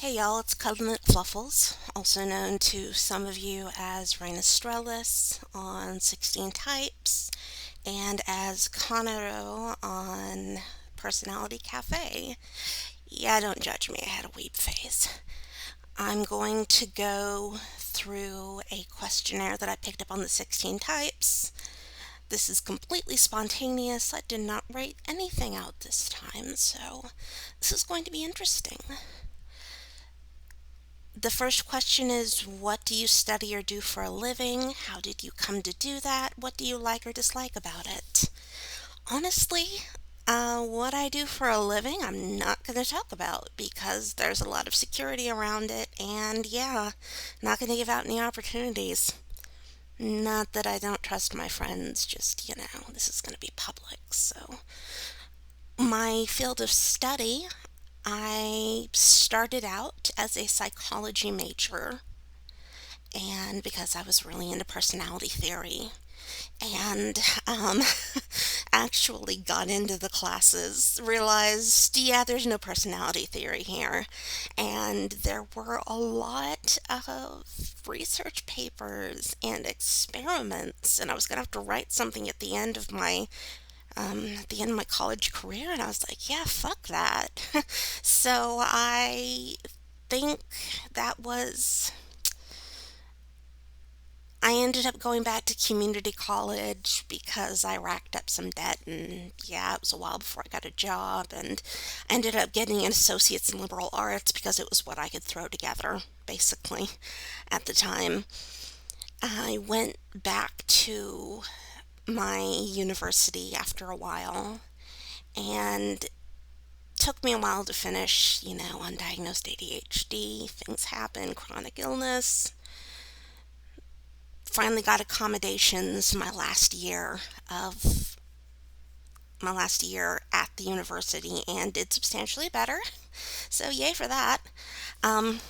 Hey y'all, it's Cuddling Fluffles, also known to some of you as Raina Strellis on 16 Types and as Conero on Personality Cafe. Yeah, don't judge me, I had a weep phase. I'm going to go through a questionnaire that I picked up on the 16 Types. This is completely spontaneous. I did not write anything out this time, so this is going to be interesting. The first question is, what do you study or do for a living? How did you come to do that? What do you like or dislike about it? Honestly, what I do for a living, I'm not going to talk about because there's a lot of security around it, and yeah, not going to give out any opportunities. Not that I don't trust my friends, just, this is going to be public. So, my field of study, I started out as a psychology major, and because I was really into personality theory, and actually got into the classes, realized, yeah, there's no personality theory here. And there were a lot of research papers and experiments, and I was going to have to write something at the end of my college career, and I was like, yeah, fuck that. So I think that was I ended up going back to community college because I racked up some debt, and yeah, it was a while before I got a job, and I ended up getting an associate's in liberal arts because it was what I could throw together, basically, at the time. I went back to my university after a while, and took me a while to finish, undiagnosed ADHD, things happen, chronic illness. Finally got accommodations of my last year at the university and did substantially better. So yay for that. Um,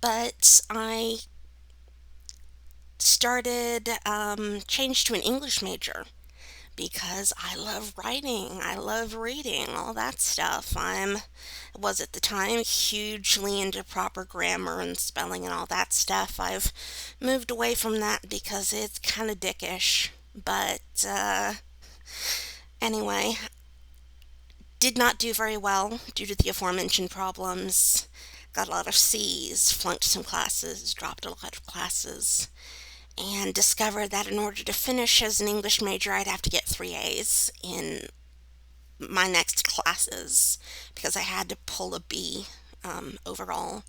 but I started changed to an English major because I love writing, I love reading, all that stuff. Was at the time hugely into proper grammar and spelling and all that stuff. I've moved away from that because it's kind of dickish. But anyway, did not do very well due to the aforementioned problems. Got a lot of C's, flunked some classes, dropped a lot of classes, and discovered that in order to finish as an English major, I'd have to get three A's in my next classes because I had to pull a B overall.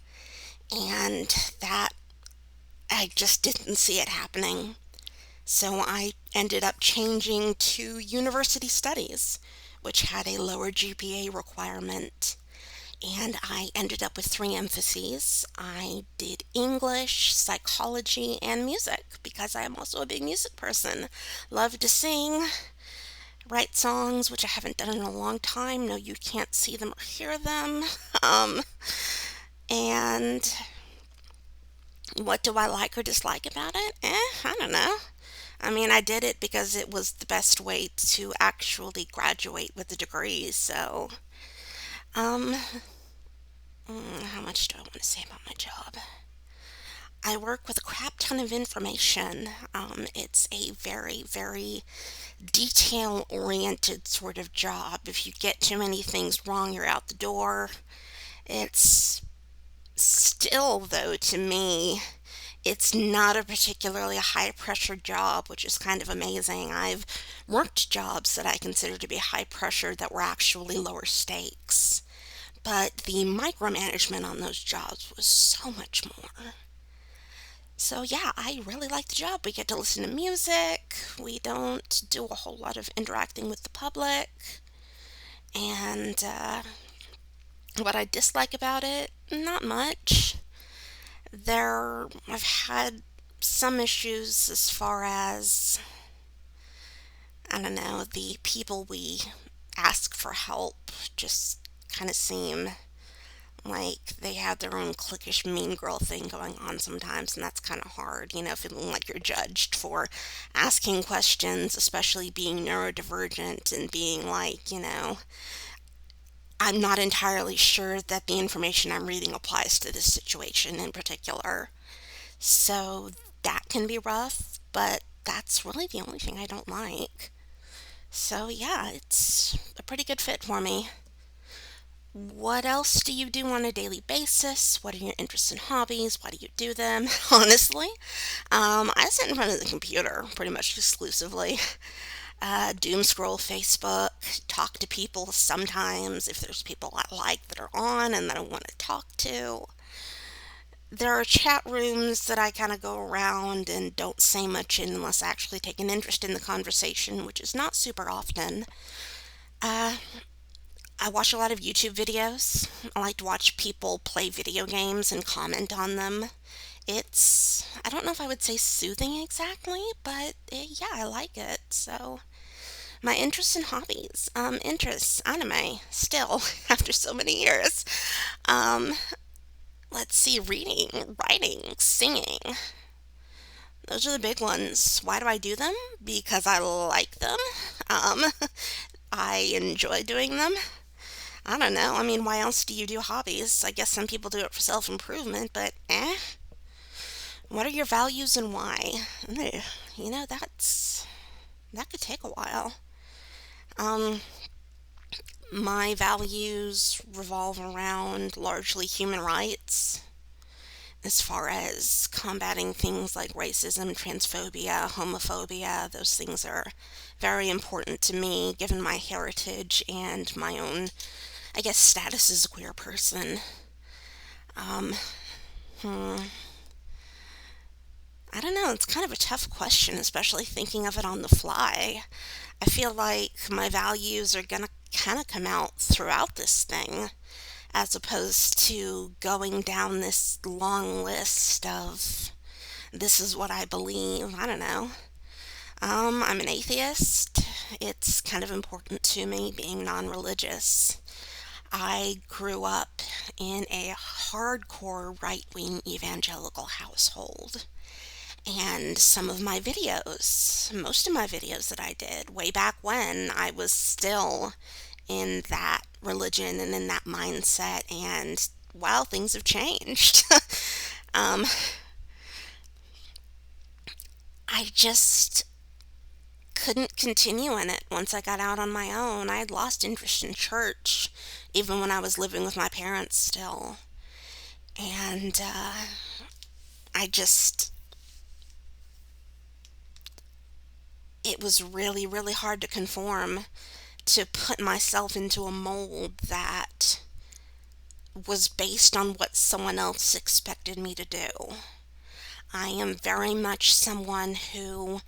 And that, I just didn't see it happening. So I ended up changing to university studies, which had a lower GPA requirement. And I ended up with three emphases. I did English, psychology, and music because I am also a big music person. Love to sing, write songs, which I haven't done in a long time. No, you can't see them or hear them. Um, and what do I like or dislike about it? I don't know. I mean, I did it because it was the best way to actually graduate with a degree. So, um, how much do I want to say about my job? I work with a crap ton of information. It's a very, very detail oriented sort of job. If you get too many things wrong, you're out the door. It's still, though, to me, it's not a particularly high pressure job, which is kind of amazing. I've worked jobs that I consider to be high pressure that were actually lower stakes. But the micromanagement on those jobs was so much more. So, yeah, I really like the job. We get to listen to music, we don't do a whole lot of interacting with the public, and what I dislike about it, not much. I've had some issues as far as, I don't know, the people we ask for help just kind of seem like they have their own cliquish mean girl thing going on sometimes, and that's kind of hard, feeling like you're judged for asking questions, especially being neurodivergent and being like, I'm not entirely sure that the information I'm reading applies to this situation in particular. So that can be rough, but that's really the only thing I don't like. So yeah, it's a pretty good fit for me. What else do you do on a daily basis? What are your interests and hobbies? Why do you do them? Honestly, I sit in front of the computer pretty much exclusively. Doom scroll Facebook, talk to people sometimes if there's people I like that are on and that I want to talk to. There are chat rooms that I kind of go around and don't say much in unless I actually take an interest in the conversation, which is not super often. Uh, I watch a lot of YouTube videos. I like to watch people play video games and comment on them. I don't know if I would say soothing exactly, but yeah, I like it. So, my interests and hobbies. Interests, anime, still, after so many years. Um, let's see, reading, writing, singing. Those are the big ones. Why do I do them? Because I like them. Um, I enjoy doing them. I don't know. I mean, why else do you do hobbies? I guess some people do it for self improvement, but eh. What are your values and why? You know, that could take a while. Um, my values revolve around largely human rights, as far as combating things like racism, transphobia, homophobia. Those things are very important to me given my heritage and my own, I guess, status as a queer person. Um, hmm, I don't know, it's kind of a tough question, especially thinking of it on the fly. I feel like my values are gonna kind of come out throughout this thing, as opposed to going down this long list of this is what I believe. I don't know. I'm an atheist. It's kind of important to me being non religious. I grew up in a hardcore right wing evangelical household. And some of my videos, most of my videos that I did way back when, I was still in that religion and in that mindset. And wow, things have changed. um, I just couldn't continue in it once I got out on my own. I had lost interest in church, even when I was living with my parents still. And I just, it was really, really hard to conform, to put myself into a mold that was based on what someone else expected me to do. I am very much someone who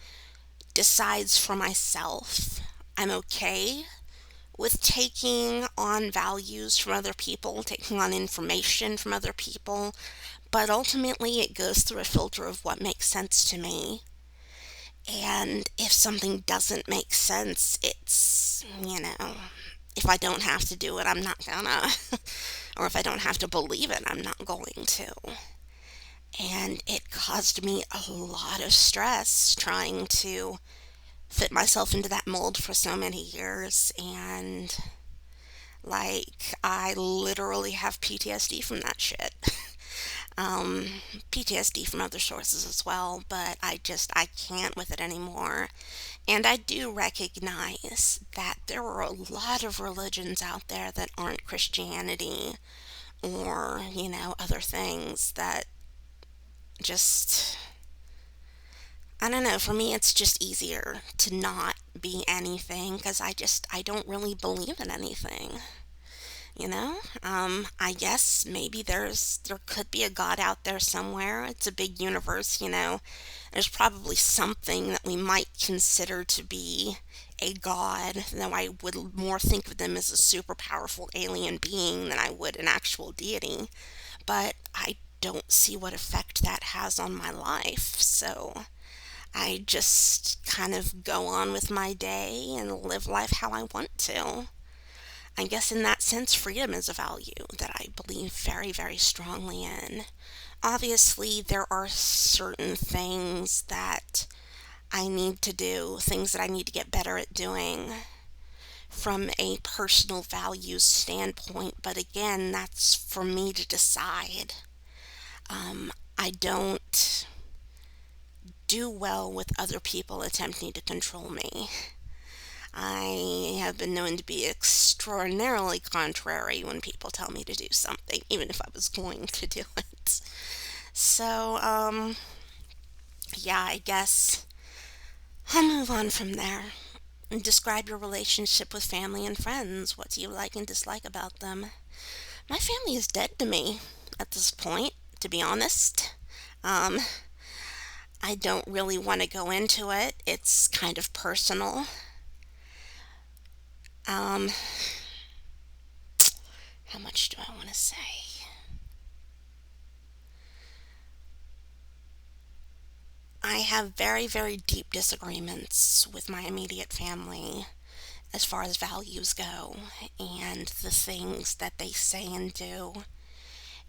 decides for myself. I'm okay with taking on values from other people, taking on information from other people, but ultimately it goes through a filter of what makes sense to me. And if something doesn't make sense, if I don't have to do it, I'm not gonna. Or if I don't have to believe it, I'm not going to. And it caused me a lot of stress trying to fit myself into that mold for so many years. And like, I literally have PTSD from that shit. um, PTSD from other sources as well, but I can't with it anymore. And I do recognize that there are a lot of religions out there that aren't Christianity or, other things that just, I don't know, for me it's just easier to not be anything because I don't really believe in anything. I guess maybe there could be a God out there somewhere. It's a big universe. There's probably something that we might consider to be a god, though I would more think of them as a super powerful alien being than I would an actual deity. But I don't see what effect that has on my life, so I just kind of go on with my day and live life how I want to. I guess in that sense, freedom is a value that I believe very, very strongly in. Obviously, there are certain things that I need to do, things that I need to get better at doing. from a personal values standpoint, but again, that's for me to decide. I don't do well with other people attempting to control me. I have been known to be extraordinarily contrary when people tell me to do something, even if I was going to do it. So, yeah, I guess I'll move on from there. Describe your relationship with family and friends. What do you like and dislike about them? My family is dead to me at this point, to be honest. Um, I don't really want to go into it. It's kind of personal. Um, how much do I want to say? I have very, very deep disagreements with my immediate family as far as values go and the things that they say and do.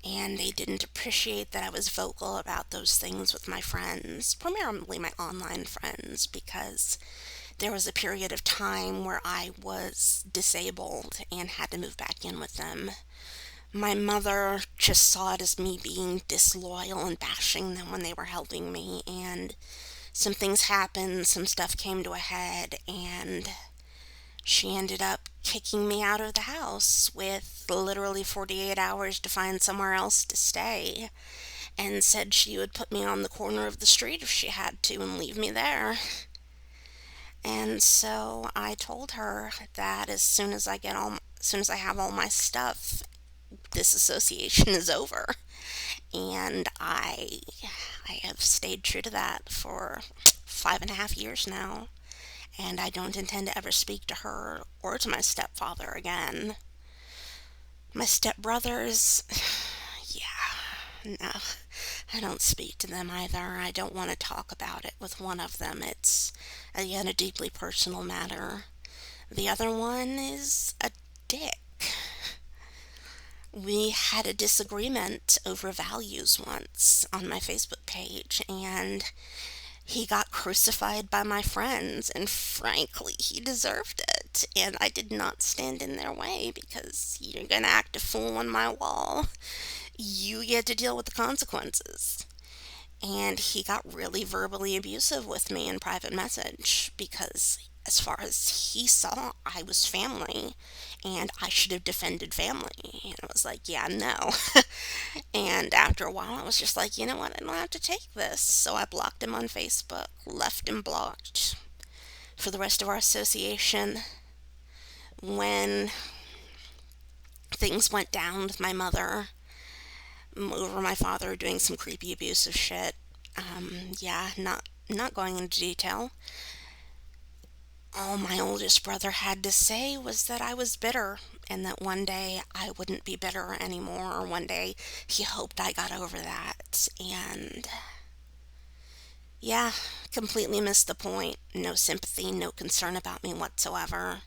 And they didn't appreciate that I was vocal about those things with my friends, primarily my online friends, because there was a period of time where I was disabled and had to move back in with them. My mother just saw it as me being disloyal and bashing them when they were helping me, and some things happened, some stuff came to a head, and she ended up kicking me out of the house with literally 48 hours to find somewhere else to stay, and said she would put me on the corner of the street if she had to and leave me there. And so I told her that as soon as I have all my stuff, this association is over. And I have stayed true to that for 5.5 years now, and I don't intend to ever speak to her or to my stepfather again. My stepbrothers, yeah, no, I don't speak to them either. I don't want to talk about it with one of them. It's, again, a deeply personal matter. The other one is a dick. We had a disagreement over values once on my Facebook page, and he got crucified by my friends, and frankly, he deserved it. And I did not stand in their way because you're gonna act a fool on my wall. You get to deal with the consequences. And he got really verbally abusive with me in private message because, as far as he saw, I was family and I should have defended family. And I was like, yeah, no. And after a while, I was just like, you know what? I don't have to take this. So I blocked him on Facebook, left him blocked for the rest of our association. When things went down with my mother over my father doing some creepy abusive shit, yeah, not going into detail. All my oldest brother had to say was that I was bitter and that one day I wouldn't be bitter anymore, or one day he hoped I got over that. And yeah, completely missed the point. No sympathy, no concern about me whatsoever.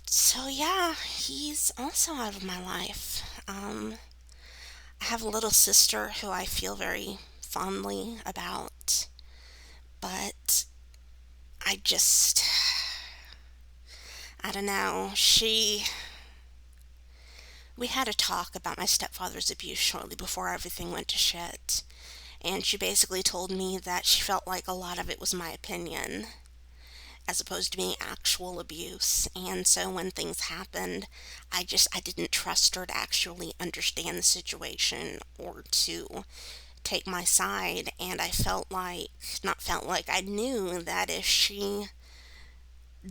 So yeah, he's also out of my life. I have a little sister who I feel very fondly about, but I just, I don't know. We had a talk about my stepfather's abuse shortly before everything went to shit. And she basically told me that she felt like a lot of it was my opinion as opposed to being actual abuse. And so when things happened, I didn't trust her to actually understand the situation or to take my side. And I felt like, not felt like, I knew that if she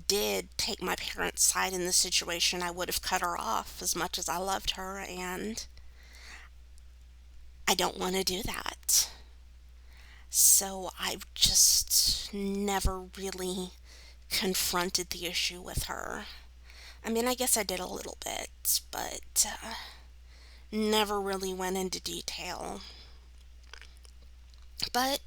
did take my parents' side in the situation, I would have cut her off as much as I loved her, and I don't want to do that. So I've just never really confronted the issue with her. I mean, I guess I did a little bit, but never really went into detail. But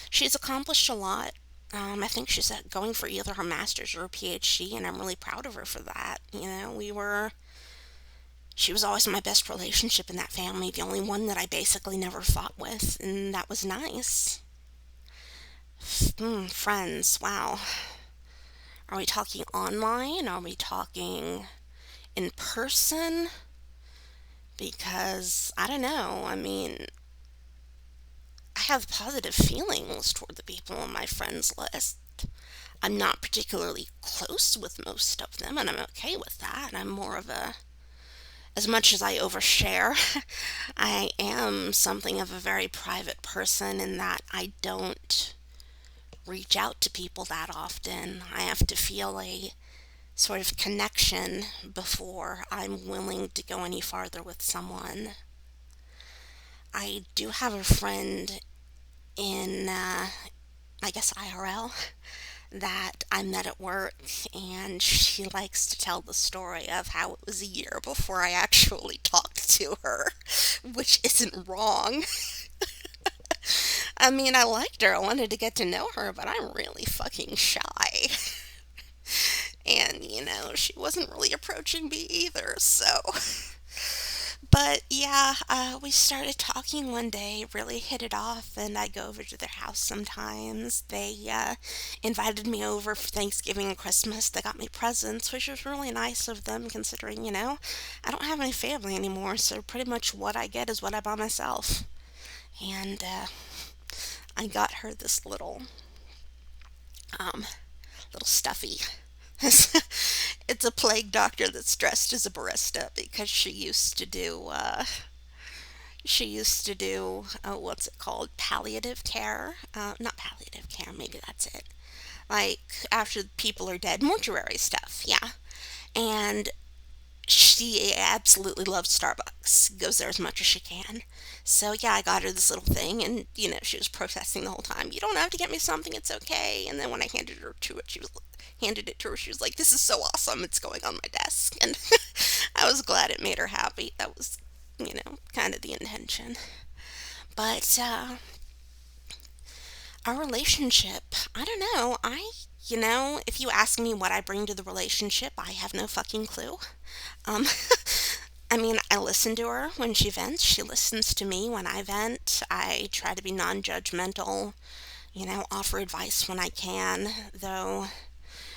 she's accomplished a lot. I think she's going for either her master's or her PhD, and I'm really proud of her for that. She was always my best relationship in that family, the only one that I basically never fought with, and that was nice. Friends, wow. Are we talking online? Are we talking in person? Because I don't know. I mean, I have positive feelings toward the people on my friends list. I'm not particularly close with most of them, and I'm okay with that. I'm more of a, as much as I overshare, I am something of a very private person in that I don't reach out to people that often. I have to feel a sort of connection before I'm willing to go any farther with someone. I do have a friend in, I guess, IRL that I met at work, and she likes to tell the story of how it was a year before I actually talked to her, which isn't wrong. I mean, I liked her, I wanted to get to know her, but I'm really fucking shy. And, she wasn't really approaching me either, so. But yeah, we started talking one day, really hit it off, and I go over to their house sometimes. They invited me over for Thanksgiving and Christmas. They got me presents, which was really nice of them considering, I don't have any family anymore, so pretty much what I get is what I buy myself. And I got her this um, little stuffy. It's a plague doctor that's dressed as a barista because she used to do what's it called, palliative care, not palliative care, maybe that's it, like after people are dead, mortuary stuff, yeah. And she absolutely loves Starbucks, goes there as much as she can. So yeah, I got her this little thing, and she was protesting the whole time. You don't have to get me something; it's okay. And then when I handed it to her, she was like, "This is so awesome! It's going on my desk." And I was glad it made her happy. That was, kind of the intention. But our relationship, I don't know. If you ask me what I bring to the relationship, I have no fucking clue. Um, I mean, I listen to her when she vents. She listens to me when I vent. I try to be non judgmental, offer advice when I can, though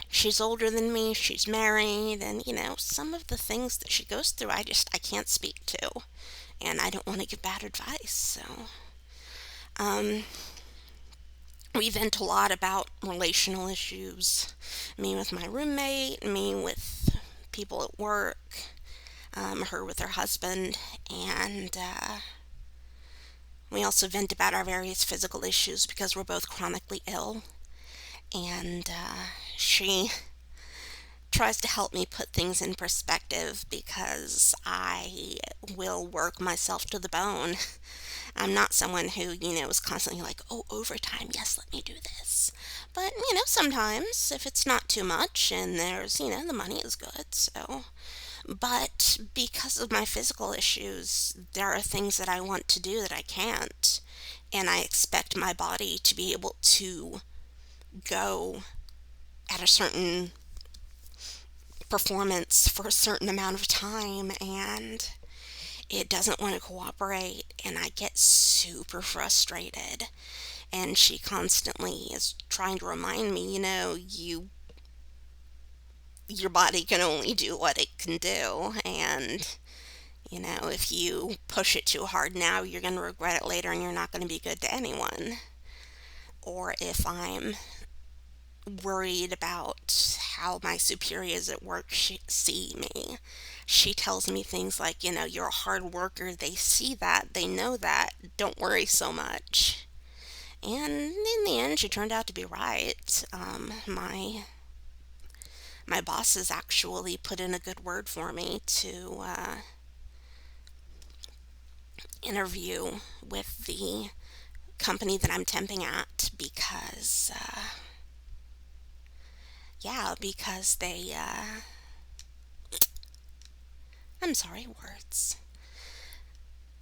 she's older than me, she's married, and, some of the things that she goes through, I can't speak to, and I don't want to give bad advice, so. Um, we vent a lot about relational issues. Me with my roommate, me with people at work, her with her husband, and we also vent about our various physical issues because we're both chronically ill. And she tries to help me put things in perspective because I will work myself to the bone. I'm not someone who, is constantly like, oh, overtime, yes, let me do this. But, sometimes if it's not too much and there's, the money is good, so. But because of my physical issues, there are things that I want to do that I can't. And I expect my body to be able to go at a certain performance for a certain amount of time, and it doesn't want to cooperate, and I get super frustrated. And she constantly is trying to remind me, your body can only do what it can do, and if you push it too hard now, you're going to regret it later and you're not going to be good to anyone. Or if I'm worried about how my superiors at work see me, she tells me things like, you're a hard worker, they see that, they know that, don't worry so much. And in the end, she turned out to be right. My bosses actually put in a good word for me to interview with the company that I'm temping at because, because I'm sorry, words.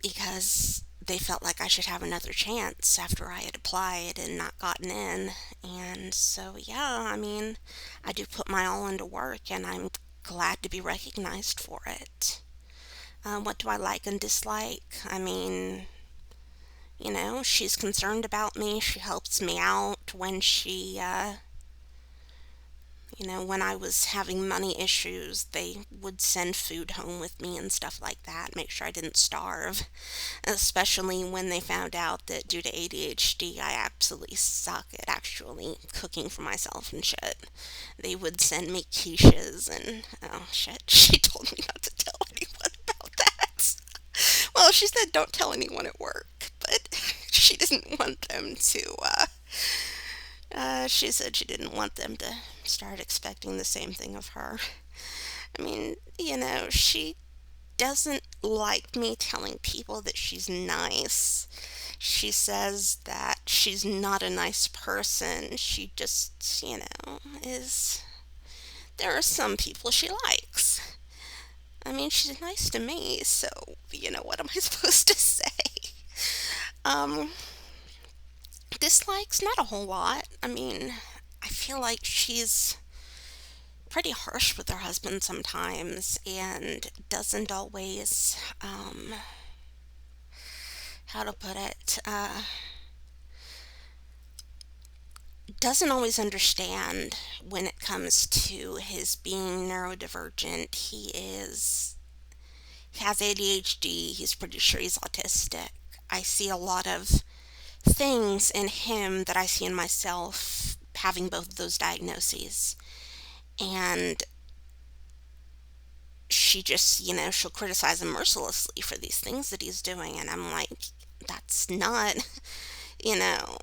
Because they felt like I should have another chance after I had applied and not gotten in. And so, yeah, I mean, I do put my all into work and I'm glad to be recognized for it. What do I like and dislike? I mean, she's concerned about me. She helps me out when she, When I was having money issues, they would send food home with me and stuff like that, make sure I didn't starve. Especially when they found out that due to ADHD, I absolutely suck at actually cooking for myself and shit. They would send me quiches and, oh shit, she told me not to tell anyone about that. Well, she said don't tell anyone at work, but she didn't want them to, she said she didn't want them to start expecting the same thing of her. I mean, she doesn't like me telling people that she's nice. She says that she's not a nice person. She just, is. There are some people she likes. I mean, she's nice to me, so, what am I supposed to say? Um, Dislikes, not a whole lot. I mean, I feel like she's pretty harsh with her husband sometimes and doesn't always, how to put it, doesn't always understand when it comes to his being neurodivergent. He has ADHD, he's pretty sure he's autistic. I see a lot of things in him that I see in myself having both of those diagnoses. And she just, she'll criticize him mercilessly for these things that he's doing. And I'm like, that's not, you know,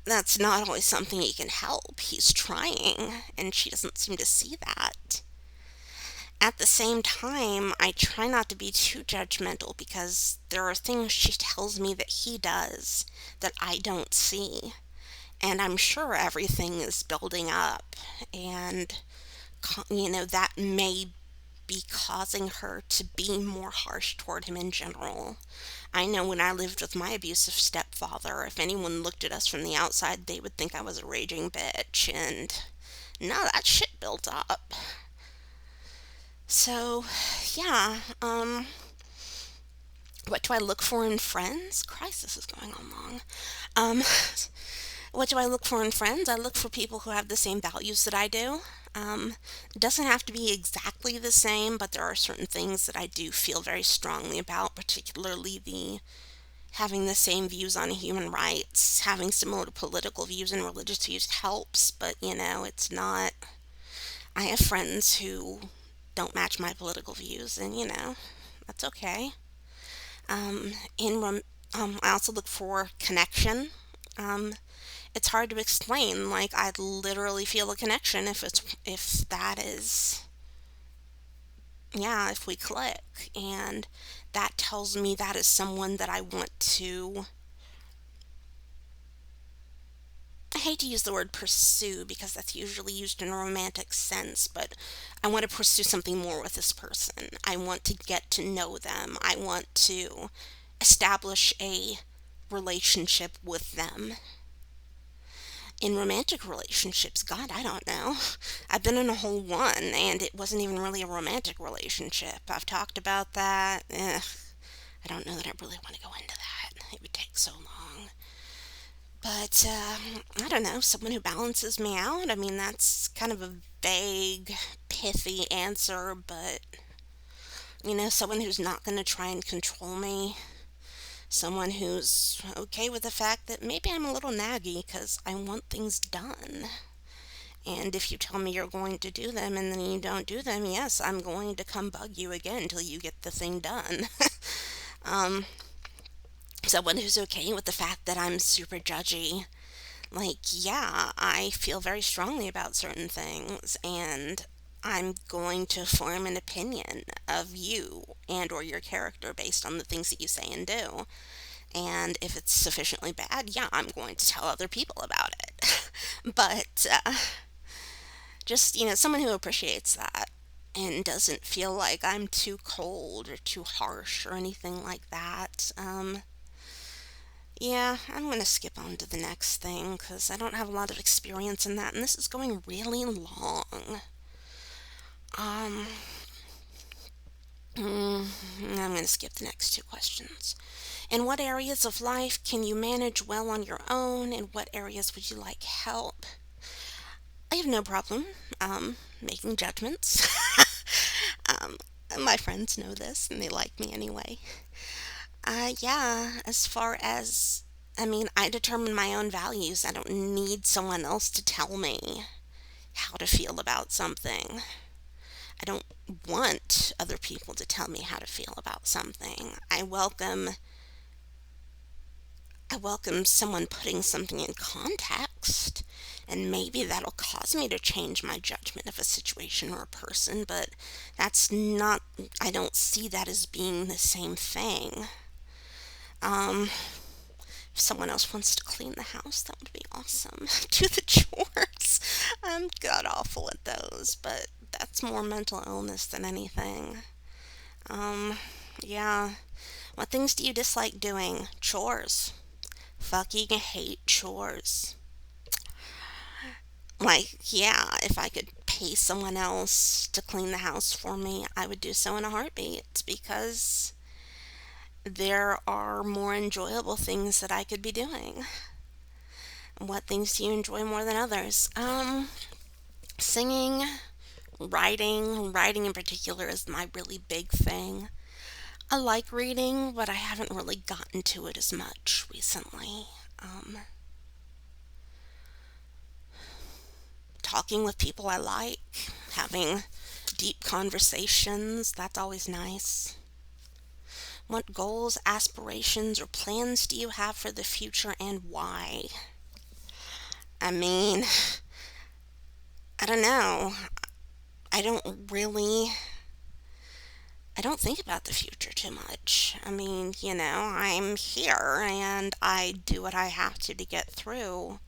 that's not always something he can help. He's trying, and she doesn't seem to see that. At the same time, I try not to be too judgmental because there are things she tells me that he does that I don't see. And I'm sure everything is building up, and, that may be causing her to be more harsh toward him in general. I know when I lived with my abusive stepfather, if anyone looked at us from the outside, they would think I was a raging bitch, and no, that shit built up. So, yeah, what do I look for in friends? Christ, this is going on long. Um, what do I look for in friends? I look for people who have the same values that I do. It doesn't have to be exactly the same, but there are certain things that I do feel very strongly about, particularly the having the same views on human rights, having similar political views and religious views helps, but it's not. I have friends who don't match my political views, and that's okay. In I also look for connection. Um, it's hard to explain. Like I literally feel a connection if that is, yeah, if we click, and that tells me that is someone that I want to. I hate to use the word pursue because that's usually used in a romantic sense, but I want to pursue something more with this person. I want to get to know them. I want to establish a relationship with them. In romantic relationships, God, I don't know. I've been in a whole one, and it wasn't even really a romantic relationship. I've talked about that. I don't know that I really want to go into that. It would take so long. But, I don't know, someone who balances me out? I mean, that's kind of a vague, pithy answer, but, someone who's not going to try and control me. Someone who's okay with the fact that maybe I'm a little naggy because I want things done. And if you tell me you're going to do them and then you don't do them, yes, I'm going to come bug you again until you get the thing done. um, Someone who's okay with the fact that I'm super judgy. Like, yeah, I feel very strongly about certain things, and I'm going to form an opinion of you and or your character based on the things that you say and do. And if it's sufficiently bad, yeah, I'm going to tell other people about it. But just, someone who appreciates that and doesn't feel like I'm too cold or too harsh or anything like that. Yeah, I'm going to skip on to the next thing because I don't have a lot of experience in that, and this is going really long. Um, I'm going to skip the next two questions. In what areas of life can you manage well on your own? In what areas would you like help? I have no problem making judgments. um, my friends know this and they like me anyway. Yeah, as far as, I mean, I determine my own values. I don't need someone else to tell me how to feel about something. I don't want other people to tell me how to feel about something. I welcome someone putting something in context, and maybe that'll cause me to change my judgment of a situation or a person, but that's not, I don't see that as being the same thing. Um, if someone else wants to clean the house, that would be awesome. Do the chores. I'm god awful at those, but that's more mental illness than anything. Um, yeah. What things do you dislike doing? Chores. Fucking hate chores. Like, yeah, if I could pay someone else to clean the house for me, I would do so in a heartbeat because there are more enjoyable things that I could be doing. What things do you enjoy more than others? Singing, writing. Writing in particular is my really big thing. I like reading, but I haven't really gotten to it as much recently. Um, Talking with people I like, having deep conversations, that's always nice. What goals, aspirations, or plans do you have for the future and why? I mean, I don't know. I don't really I don't think about the future too much. I mean, I'm here and I do what I have to get through.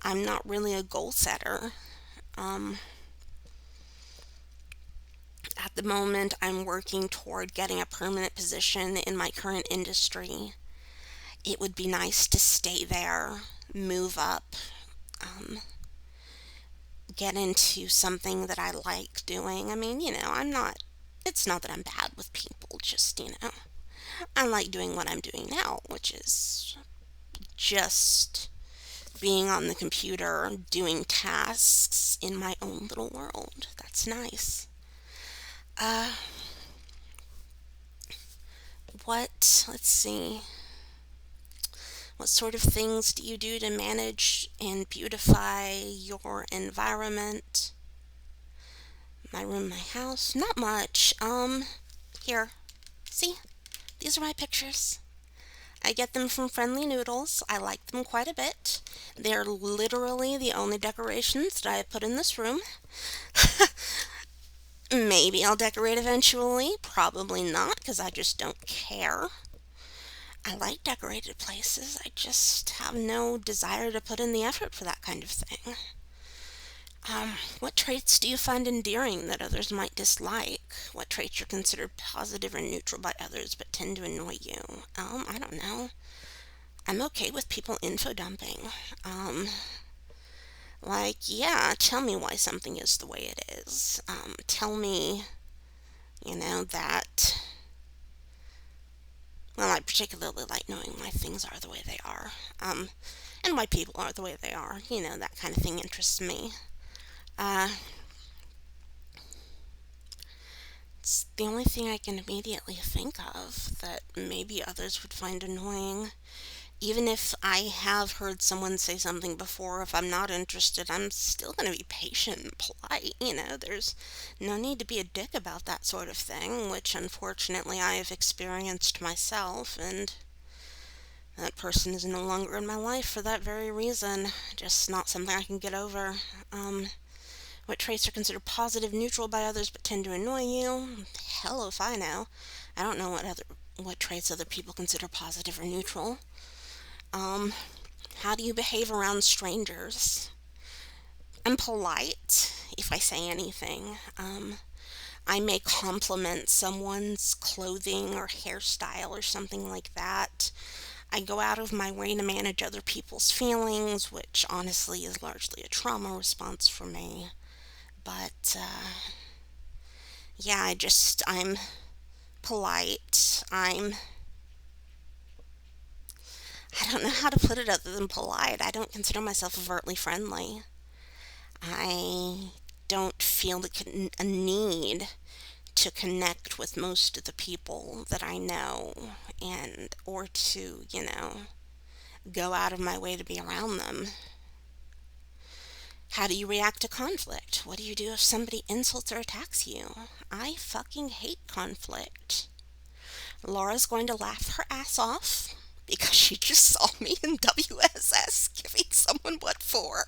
I'm not really a goal setter. Um, at the moment, I'm working toward getting a permanent position in my current industry. It would be nice to stay there, move up, um, get into something that I like doing. I mean, it's not that I'm bad with people, just, I like doing what I'm doing now, which is just being on the computer doing tasks in my own little world. That's nice. Uh, let's see, what sort of things do you do to manage and beautify your environment? My room, my house? Not much. Here, see? These are my pictures. I get them from Friendly Noodles. I like them quite a bit. They're literally the only decorations that I have put in this room. Maybe I'll decorate eventually. Probably not, because I just don't care. I like decorated places. I just have no desire to put in the effort for that kind of thing. What traits do you find endearing that others might dislike? What traits are considered positive or neutral by others but tend to annoy you? I don't know. I'm okay with people info dumping. Um, yeah, tell me why something is the way it is. Tell me, that. Well, I particularly like knowing why things are the way they are. And why people are the way they are. That kind of thing interests me. Uh, it's the only thing I can immediately think of that maybe others would find annoying. Even if I have heard someone say something before, if I'm not interested, I'm still going to be patient and polite. There's no need to be a dick about that sort of thing, which unfortunately I have experienced myself, and that person is no longer in my life for that very reason. Just not something I can get over. What traits are considered positive, neutral by others, but tend to annoy you? Hell if I know. I don't know what traits other people consider positive or neutral. Um, how do you behave around strangers? I'm polite if I say anything. I may compliment someone's clothing or hairstyle or something like that. I go out of my way to manage other people's feelings, which honestly is largely a trauma response for me. But, yeah, I'm polite. I don't know how to put it other than polite. I don't consider myself overtly friendly. I don't feel a need to connect with most of the people that I know, and or to, go out of my way to be around them. How do you react to conflict? What do you do if somebody insults or attacks you? I fucking hate conflict. Laura's going to laugh her ass off because she just saw me in WSS giving someone what for.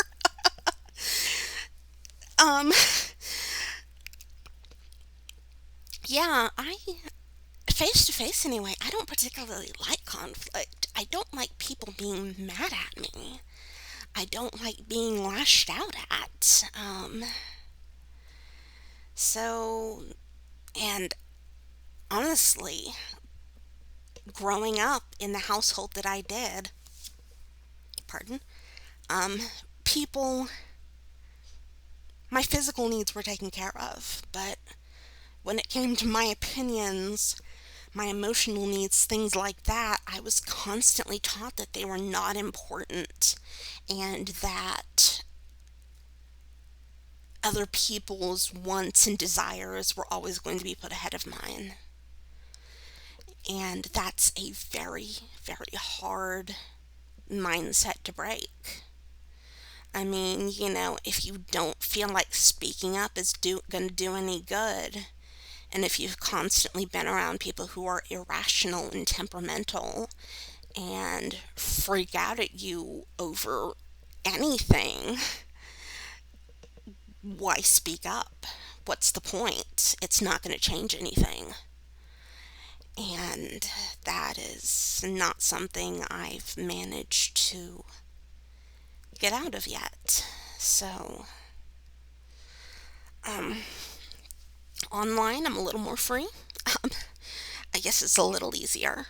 Um, yeah, face to face anyway, I don't particularly like conflict. I don't like people being mad at me. I don't like being lashed out at. So, and honestly, growing up in the household that I did, pardon, um, people, my physical needs were taken care of, but when it came to my opinions, my emotional needs, things like that, I was constantly taught that they were not important and that other people's wants and desires were always going to be put ahead of mine. And that's a very, very hard mindset to break. I mean, if you don't feel like speaking up is going to do any good, and if you've constantly been around people who are irrational and temperamental and freak out at you over anything, why speak up? What's the point? It's not going to change anything. And that is not something I've managed to get out of yet. So, um, online, I'm a little more free. Um, I guess it's a little easier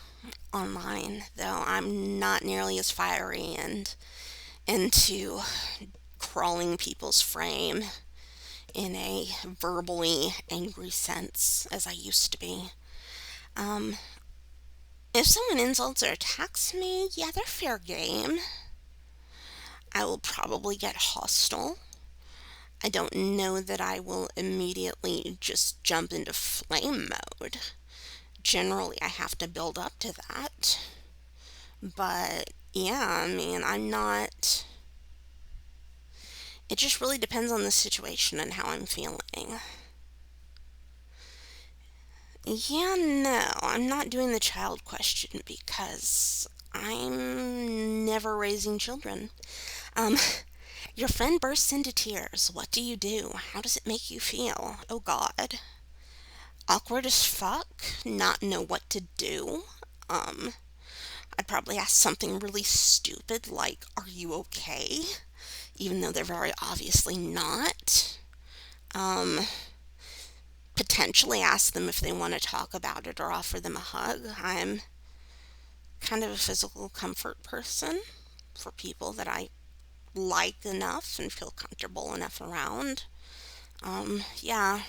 online, though I'm not nearly as fiery and into crawling people's frame in a verbally angry sense as I used to be. Um, if someone insults or attacks me, yeah, they're fair game. I will probably get hostile. I don't know that I will immediately just jump into flame mode. Generally, I have to build up to that. But yeah, I mean, I'm not. It just really depends on the situation and how I'm feeling. Yeah, no, I'm not doing the child question because I'm never raising children. Um, your friend bursts into tears. What do you do? How does it make you feel? Oh God. Awkward as fuck. Not know what to do. Um, I'd probably ask something really stupid like, "Are you okay?" Even though they're very obviously not. Um, Potentially ask them if they want to talk about it or offer them a hug. I'm kind of a physical comfort person for people that I like enough and feel comfortable enough around. Yeah.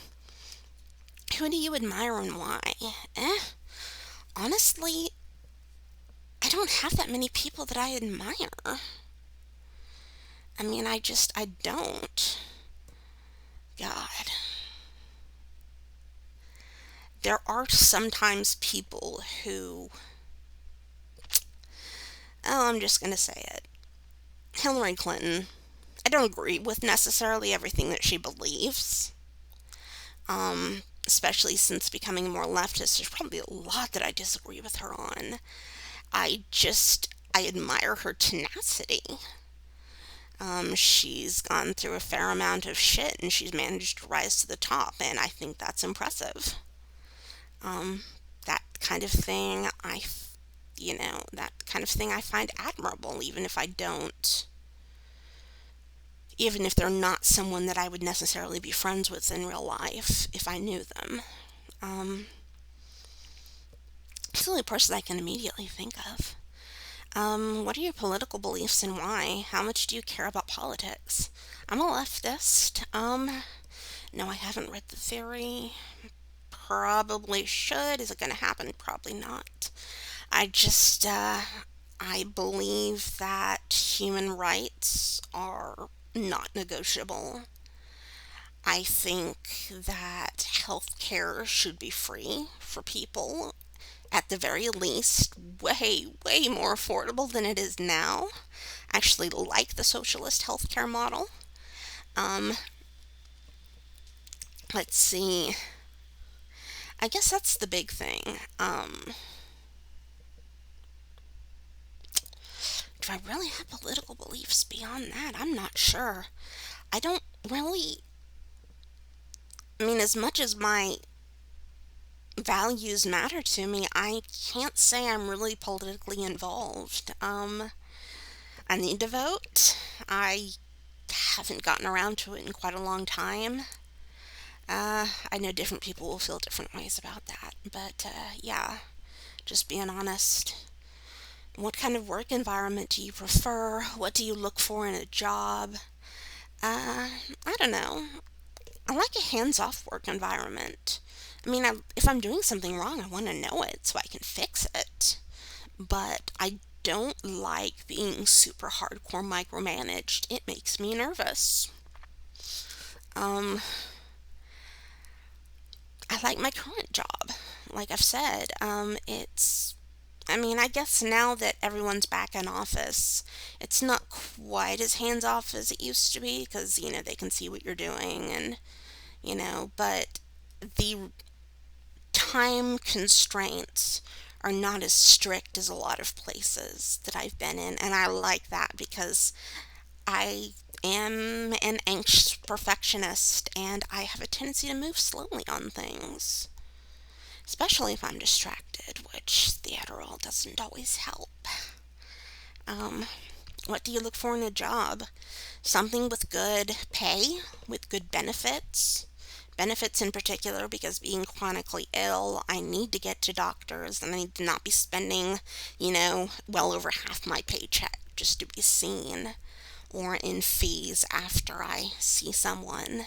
Who do you admire and why? Eh? Honestly, I don't have that many people that I admire. I mean, I don't. God. There are sometimes people who, I'm just going to say it. Hillary Clinton, I don't agree with necessarily everything that she believes. Especially since becoming more leftist, there's probably a lot that I disagree with her on. I admire her tenacity. She's gone through a fair amount of shit and she's managed to rise to the top, and I think that's impressive. Um, that kind of thing, that kind of thing I find admirable, even if they're not someone that I would necessarily be friends with in real life if I knew them. Um, it's the only person I can immediately think of. What are your political beliefs and why? How much do you care about politics? I'm a leftist. No, I haven't read the theory. Probably should. Is it going to happen? Probably not. I believe that human rights are not negotiable. I think that healthcare should be free for people, at the very least, way, way more affordable than it is now. I actually like the socialist healthcare model. Um, let's see. I guess that's the big thing. Do I really have political beliefs beyond that? I'm not sure. I don't really, I mean, as much as my values matter to me, I can't say I'm really politically involved. I need to vote. I haven't gotten around to it in quite a long time. I know different people will feel different ways about that, but yeah, just being honest. What kind of work environment do you prefer? What do you look for in a job? I don't know. I like a hands off work environment. I mean, if I'm doing something wrong, I want to know it so I can fix it. But I don't like being super hardcore micromanaged. It makes me nervous. Um, I like my current job. Like I've said, I mean, I guess now that everyone's back in office, it's not quite as hands off as it used to be because, they can see what you're doing and, but the time constraints are not as strict as a lot of places that I've been in. And I like that because I am an anxious perfectionist and I have a tendency to move slowly on things, especially if I'm distracted, which the Adderall doesn't always help. Um, what do you look for in a job? Something with good pay, with good benefits. Benefits in particular, because being chronically ill, I need to get to doctors and I need to not be spending, well over half my paycheck just to be seen or in fees after I see someone.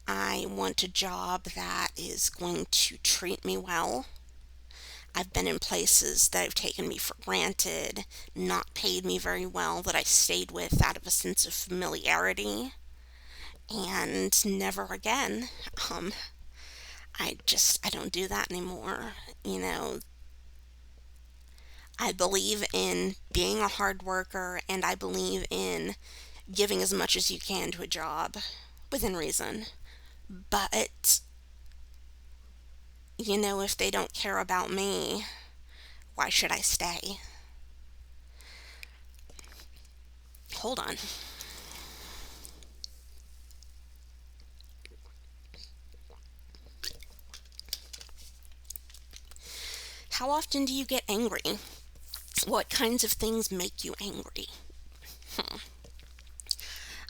I want a job that is going to treat me well. I've been in places that have taken me for granted, not paid me very well, that I stayed with out of a sense of familiarity, and never again. Um, I don't do that anymore. You know, I believe in being a hard worker and I believe in giving as much as you can to a job within reason. But, if they don't care about me, why should I stay? Hold on. How often do you get angry? What kinds of things make you angry? Hmm.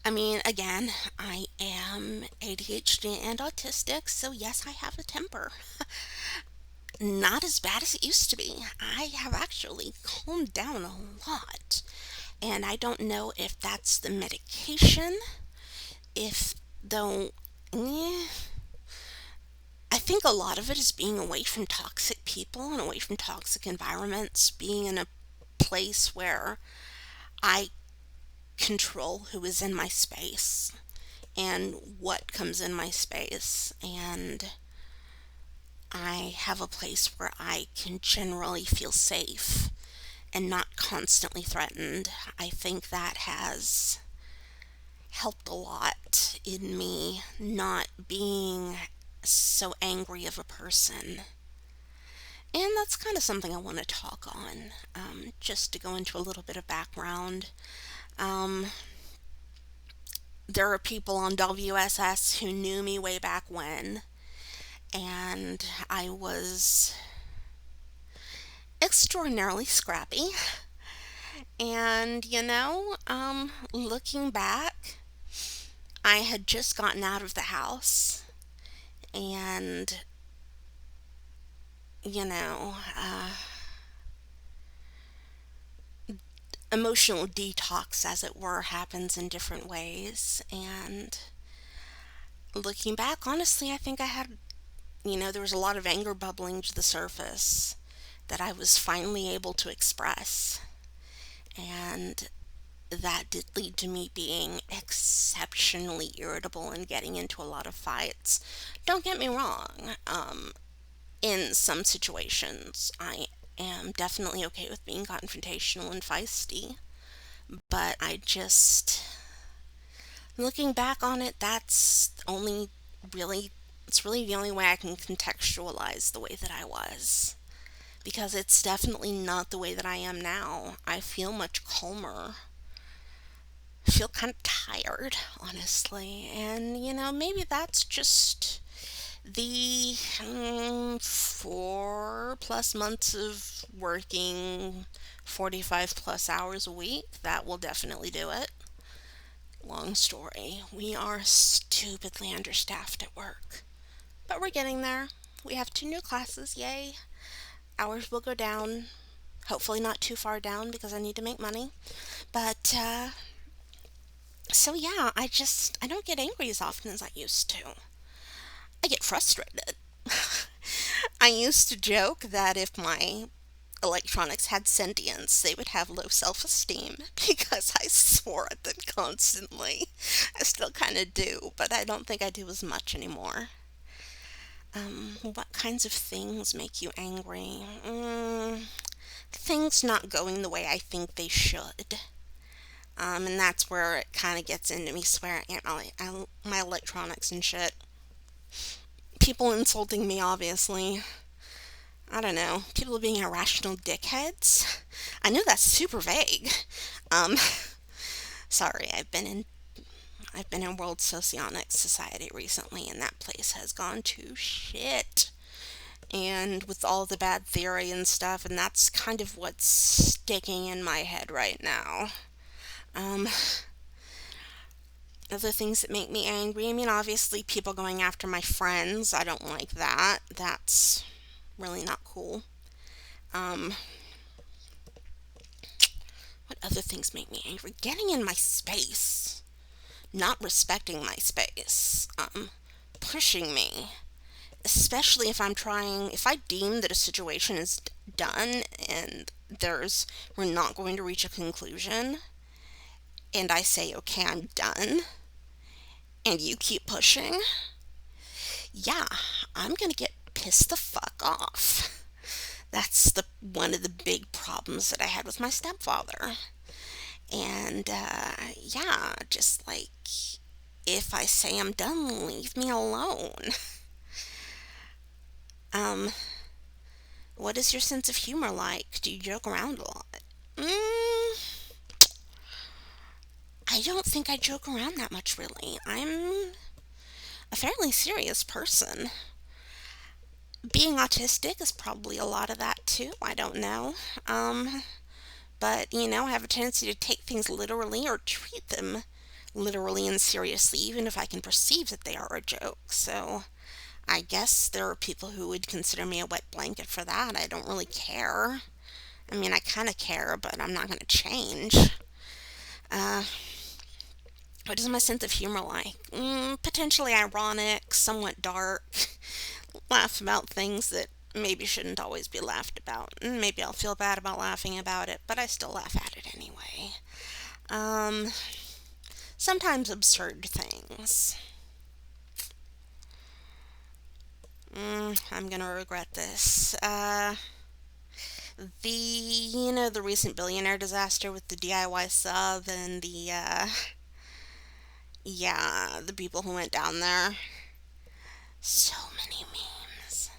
I mean, again, I am ADHD and autistic, so yes, I have a temper. Not as bad as it used to be. I have actually calmed down a lot. And I don't know if that's the medication, if though, eh, I think a lot of it is being away from toxic people and away from toxic environments, being in a place where I control who is in my space and what comes in my space. And I have a place where I can generally feel safe and not constantly threatened. I think that has helped a lot in me not being so angry of a person. And that's kind of something I want to talk on, just to go into a little bit of background. Um, there are people on WSS who knew me way back when, and I was extraordinarily scrappy. And, looking back, I had just gotten out of the house, and, you know, uh, emotional detox, as it were, happens in different ways. And looking back, honestly, I think there was a lot of anger bubbling to the surface that I was finally able to express. And that did lead to me being exceptionally irritable and getting into a lot of fights. Don't get me wrong. In some situations, I am definitely okay with being confrontational and feisty, but looking back on it, really, it's really the only way I can contextualize the way that I was. Because it's definitely not the way that I am now. I feel much calmer. I feel kind of tired, honestly. And, maybe that's just the 4 plus months of working 45 plus hours a week. That will definitely do it. Long story. We are stupidly understaffed at work. But we're getting there. We have 2 new classes. Yay. Hours will go down. Hopefully not too far down because I need to make money. But, so yeah, I don't get angry as often as I used to. I get frustrated. I used to joke that if my electronics had sentience, they would have low self esteem because I swore at them constantly. I still kind of do, but I don't think I do as much anymore. What kinds of things make you angry? Things not going the way I think they should. And that's where it kind of gets into me swearing at my electronics and shit. People insulting me, obviously. I don't know. People being irrational dickheads. I know that's super vague. Um, sorry, I've been in World Socionics Society recently, and that place has gone to shit. And with all the bad theory and stuff, and that's kind of what's sticking in my head right now. Um, Other things that make me angry, I mean, obviously, people going after my friends. I don't like that. That's really not cool. Um, what other things make me angry? Getting in my space, not respecting my space, pushing me, especially if I deem that a situation is done and we're not going to reach a conclusion, and I say, okay, I'm done, and you keep pushing, yeah, I'm gonna get pissed the fuck off. That's one of the big problems that I had with my stepfather. And yeah, just like if I say I'm done, leave me alone. Um, what is your sense of humor like? Do you joke around a lot? I don't think I joke around that much, really. I'm a fairly serious person. Being autistic is probably a lot of that too. I don't know. Um, but, I have a tendency to take things literally or treat them literally and seriously, even if I can perceive that they are a joke. So, I guess there are people who would consider me a wet blanket for that. I don't really care. I mean, I kind of care, but I'm not going to change. Uh, what is my sense of humor like? Potentially ironic, somewhat dark. Laugh about things that maybe shouldn't always be laughed about. Maybe I'll feel bad about laughing about it, but I still laugh at it anyway. Um, Sometimes absurd things. I'm gonna regret this. The recent billionaire disaster with the DIY sub and yeah, the people who went down there. So many memes.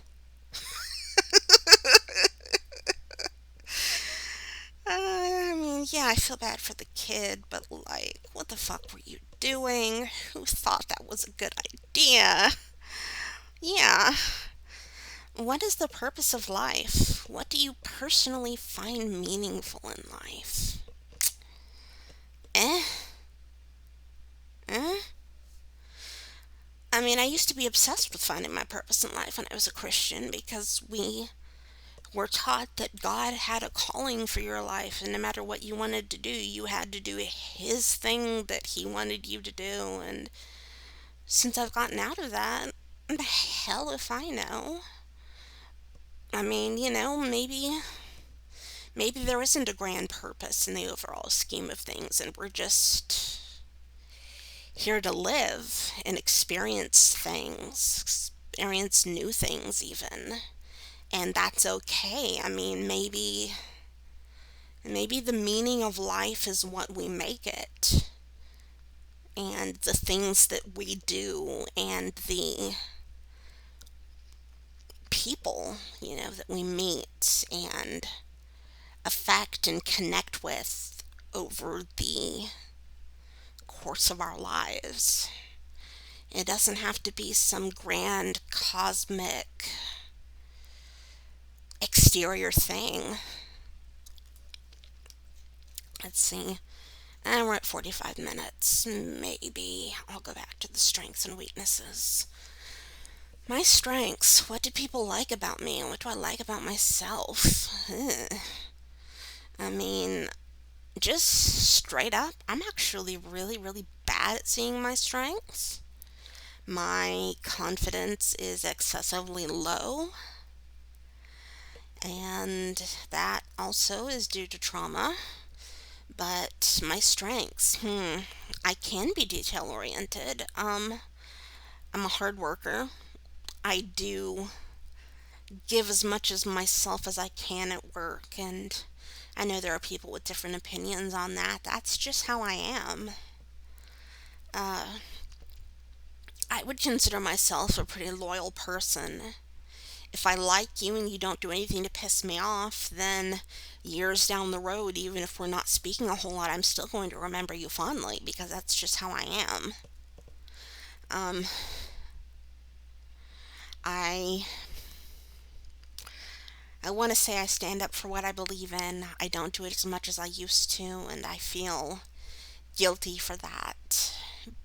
I mean, yeah, I feel bad for the kid, but like, what the fuck were you doing? Who thought that was a good idea? Yeah. What is the purpose of life? What do you personally find meaningful in life? Eh? Eh? I mean, I used to be obsessed with finding my purpose in life when I was a Christian because we were taught that God had a calling for your life, and no matter what you wanted to do, you had to do His thing that He wanted you to do. And since I've gotten out of that, the hell if I know. I mean, maybe Maybe there isn't a grand purpose in the overall scheme of things, and we're just here to live and experience things, experience new things, even. And that's okay. I mean, maybe the meaning of life is what we make it, and the things that we do, and the people, that we meet and affect and connect with over the course of our lives. It doesn't have to be some grand cosmic exterior thing. Let's see. And we're at 45 minutes. Maybe I'll go back to the strengths and weaknesses. My strengths. What do people like about me? What do I like about myself? I mean, just straight up, I'm actually really, really bad at seeing my strengths. My confidence is excessively low, and that also is due to trauma. But my strengths, I can be detail oriented. I'm a hard worker. I do give as much as myself as I can at work, and I know there are people with different opinions on that. That's just how I am. Uh, I would consider myself a pretty loyal person. If I like you and you don't do anything to piss me off, then years down the road, even if we're not speaking a whole lot, I'm still going to remember you fondly because that's just how I am. Um, I I want to say I stand up for what I believe in. I don't do it as much as I used to, and I feel guilty for that.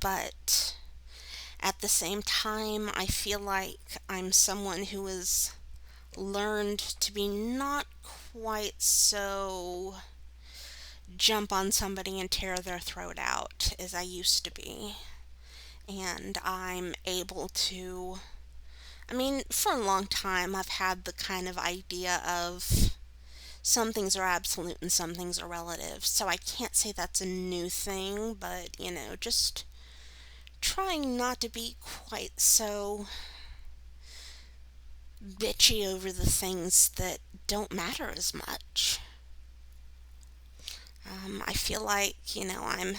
But at the same time, I feel like I'm someone who has learned to be not quite so jump on somebody and tear their throat out as I used to be. And I'm able to, I mean, for a long time, I've had the kind of idea of some things are absolute and some things are relative. So I can't say that's a new thing, but, just trying not to be quite so bitchy over the things that don't matter as much. I feel like, I'm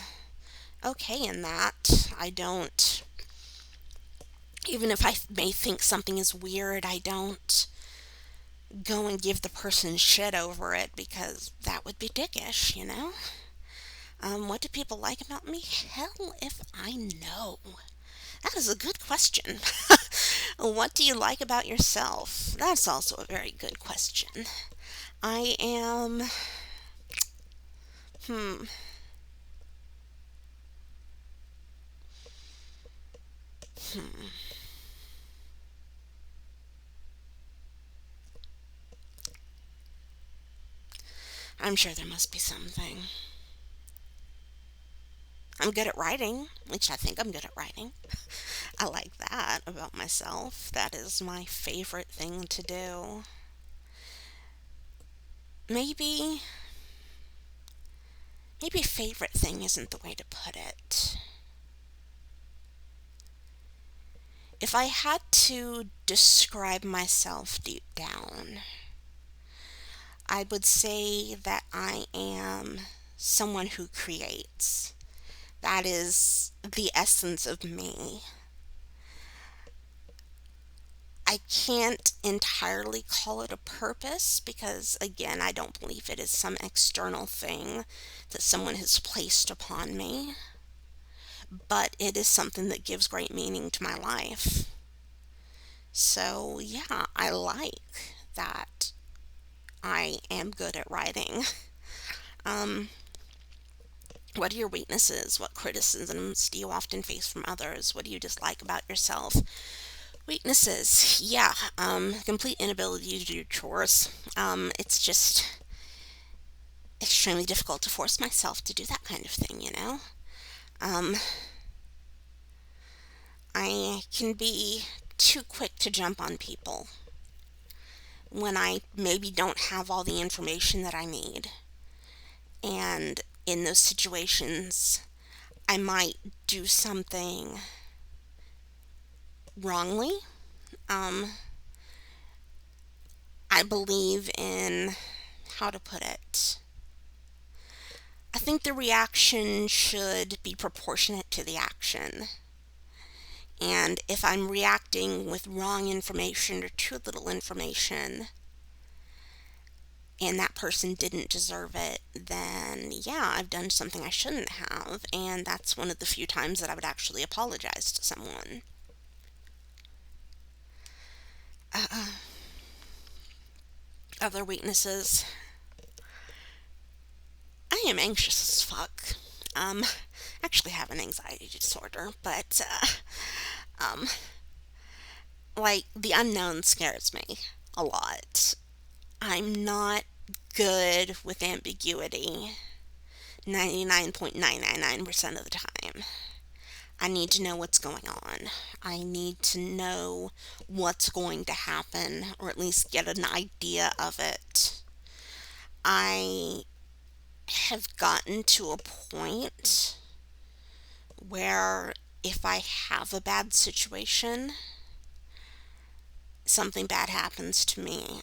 okay in that. I don't, even if I may think something is weird, I don't go and give the person shit over it because that would be dickish. What do people like about me? Hell if I know. That is a good question. What do you like about yourself? That's also a very good question. I am, hmm, hmm. I'm sure there must be something. I'm good at writing, which I think I'm good at writing. I like that about myself. That is my favorite thing to do. Maybe, maybe favorite thing isn't the way to put it. If I had to describe myself deep down, I would say that I am someone who creates. That is the essence of me. I can't entirely call it a purpose because, again, I don't believe it is some external thing that someone has placed upon me, but it is something that gives great meaning to my life. So, yeah, I like that I am good at writing. Um, what are your weaknesses? What criticisms do you often face from others? What do you dislike about yourself? Weaknesses, yeah, complete inability to do chores. It's just extremely difficult to force myself to do that kind of thing. Um, I can be too quick to jump on people when I maybe don't have all the information that I need. And in those situations, I might do something wrongly. Um, I believe in, how to put it, I think the reaction should be proportionate to the action. And if I'm reacting with wrong information or too little information, and that person didn't deserve it, then yeah, I've done something I shouldn't have, and that's one of the few times that I would actually apologize to someone. Uh, Other weaknesses. I am anxious as fuck. I actually have an anxiety disorder, but um, like the unknown scares me a lot. I'm not good with ambiguity 99.999% of the time. I need to know what's going on. I need to know what's going to happen, or at least get an idea of it. I have gotten to a point where if I have a bad situation, something bad happens to me,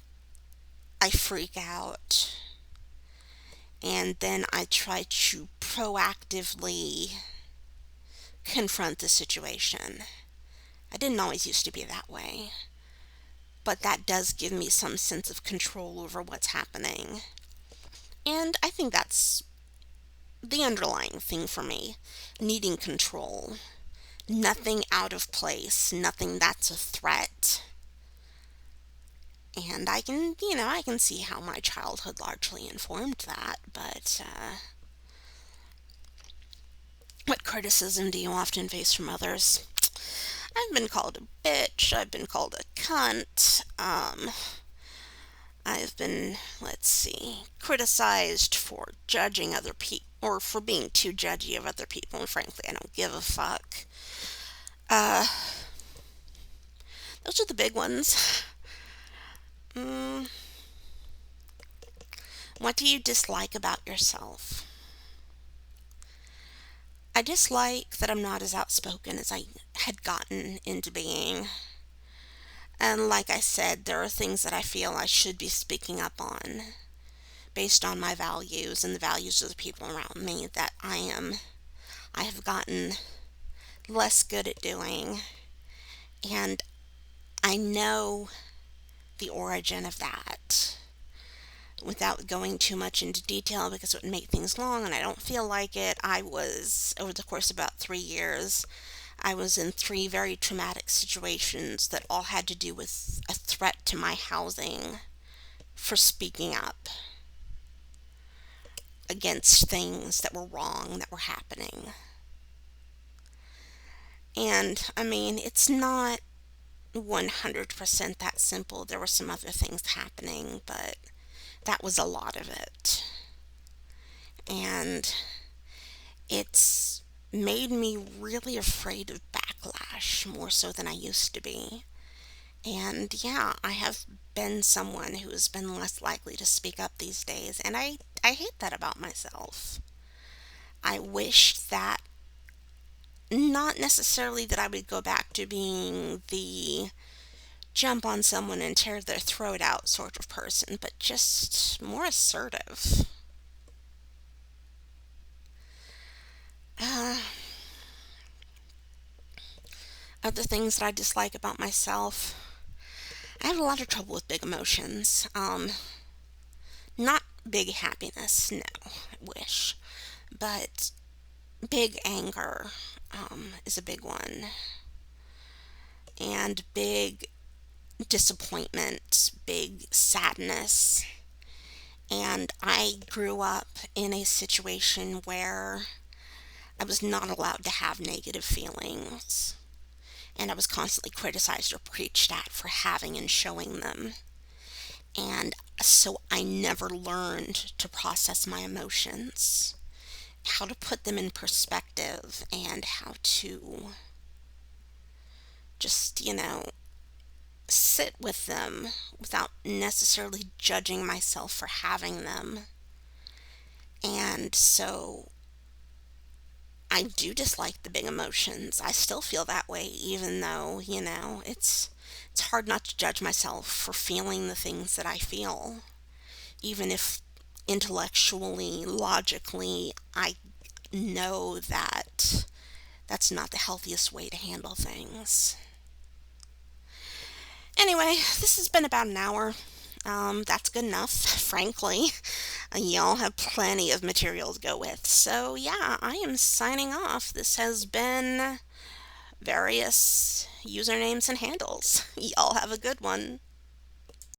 I freak out. And then I try to proactively confront the situation. I didn't always used to be that way, but that does give me some sense of control over what's happening. And I think that's the underlying thing for me, needing control. Nothing out of place, nothing that's a threat. And I can see how my childhood largely informed that, but what criticism do you often face from others? I've been called a bitch, I've been called a cunt, I've been, let's see, criticized for judging other people, or for being too judgy of other people, and frankly, I don't give a fuck. Uh, those are the big ones. Mm, what do you dislike about yourself? I dislike that I'm not as outspoken as I had gotten into being. And like I said, there are things that I feel I should be speaking up on based on my values and the values of the people around me that I have gotten less good at doing. And I know the origin of that without going too much into detail because it would make things long and I don't feel like it. I was, over the course of about 3 years, I was in three very traumatic situations that all had to do with a threat to my housing for speaking up against things that were wrong that were happening. And I mean, it's not 100% that simple. There were some other things happening, but that was a lot of it. And it's made me really afraid of backlash more so than I used to be. And yeah, I have been someone who has been less likely to speak up these days, and I hate that about myself. I wish that, not necessarily that I would go back to being the jump on someone and tear their throat out sort of person, but just more assertive. Uh, Other things that I dislike about myself. I have a lot of trouble with big emotions. Not big happiness, no, I wish. But big anger is a big one. And big disappointment, big sadness. And I grew up in a situation where I was not allowed to have negative feelings. And I was constantly criticized or preached at for having and showing them. And so I never learned to process my emotions, how to put them in perspective, and how to just, sit with them without necessarily judging myself for having them. And so I do dislike the big emotions. I still feel that way, even though, it's hard not to judge myself for feeling the things that I feel, even if intellectually, logically, I know that that's not the healthiest way to handle things. Anyway, this has been about an hour. That's good enough, frankly. Y'all have plenty of material to go with. So, yeah, I am signing off. This has been various usernames and handles. Y'all have a good one.